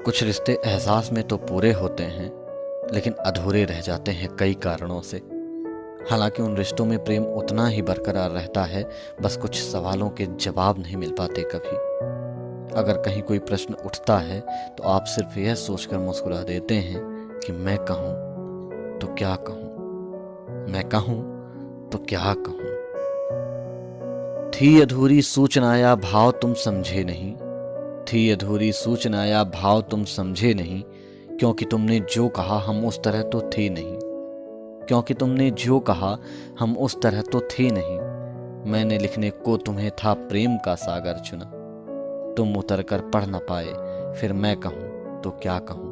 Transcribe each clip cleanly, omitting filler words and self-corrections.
कुछ रिश्ते एहसास में तो पूरे होते हैं, लेकिन अधूरे रह जाते हैं कई कारणों से। हालांकि उन रिश्तों में प्रेम उतना ही बरकरार रहता है, बस कुछ सवालों के जवाब नहीं मिल पाते कभी। अगर कहीं कोई प्रश्न उठता है तो आप सिर्फ यह सोचकर मुस्कुरा देते हैं कि मैं कहूँ तो क्या कहूँ, मैं कहूँ तो क्या कहूँ। थी अधूरी सूचना या भाव तुम समझे नहीं, थी अधूरी सूचना या भाव तुम समझे नहीं, क्योंकि तुमने जो कहा हम उस तरह तो थे नहीं, क्योंकि तुमने जो कहा हम उस तरह तो थे नहीं। मैंने लिखने को तुम्हें था प्रेम का सागर चुना, तुम उतर कर पढ़ न पाए फिर मैं कहूँ तो क्या कहूँ,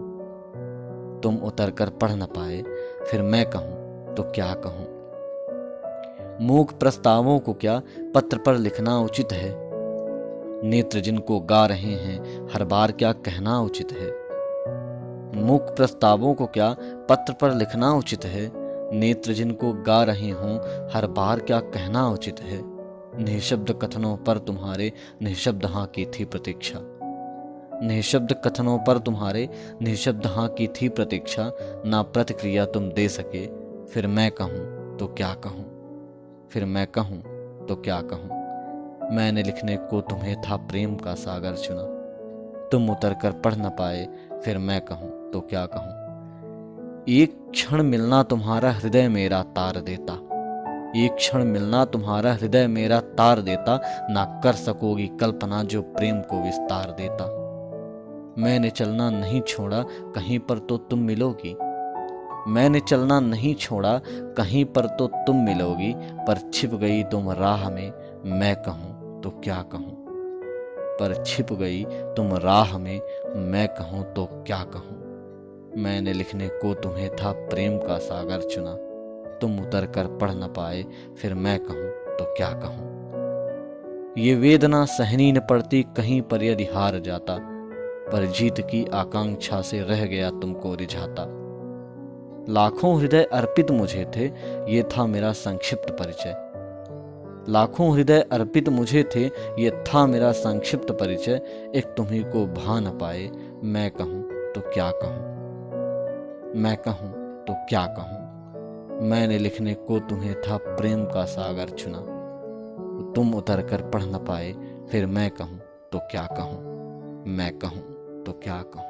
तुम उतर कर पढ़ न पाए फिर मैं कहूँ तो क्या कहूँ। मूक प्रस्तावों को क्या पत्र पर लिखना उचित है, नेत्र जिनको गा रहे हैं हर बार क्या कहना उचित है। मूक प्रस्तावों को क्या पत्र पर लिखना उचित है, नेत्र जिनको गा रहे हों हर बार क्या कहना उचित है। निःशब्द कथनों पर तुम्हारे निःशब्द हाँ की थी प्रतीक्षा, निःशब्द कथनों पर तुम्हारे निःशब्द हाँ की थी प्रतीक्षा। ना प्रतिक्रिया तुम दे सके फिर मैं कहूँ तो क्या कहूँ, फिर मैं कहूँ तो क्या कहूँ। मैंने लिखने को तुम्हें था प्रेम का सागर चुना, तुम उतर कर पढ़ न पाए फिर मैं कहूँ तो क्या कहूँ। एक क्षण मिलना तुम्हारा हृदय मेरा तार देता, एक क्षण मिलना तुम्हारा हृदय मेरा तार देता। ना कर सकोगी कल्पना जो प्रेम को विस्तार देता। मैंने चलना नहीं छोड़ा कहीं पर तो तुम मिलोगी, मैंने चलना नहीं छोड़ा कहीं पर तो तुम मिलोगी। पर छिप गई तुम राह में मैं कहूँ तो क्या कहूँ, पर छिप गई तुम राह में मैं कहूँ तो क्या कहूँ। मैंने लिखने को तुम्हें था प्रेम का सागर चुना, तुम उतर कर पढ़ न पाए फिर मैं कहूँ तो क्या कहूँ। ये वेदना सहनी न पड़ती कहीं पर यदि हार जाता, पर जीत की आकांक्षा से रह गया तुमको रिझाता। लाखों हृदय अर्पित मुझे थे ये था मेरा संक्षिप्त परिचय, लाखों हृदय अर्पित मुझे थे ये था मेरा संक्षिप्त परिचय। एक तुम्ही को भा न पाए मैं कहूँ तो क्या कहूँ, मैं कहूँ तो क्या कहूँ। मैंने लिखने को तुम्हें था प्रेम का सागर चुना, तुम उतर कर पढ़ न पाए फिर मैं कहूँ तो क्या कहूँ, मैं कहूँ तो क्या कहूँ।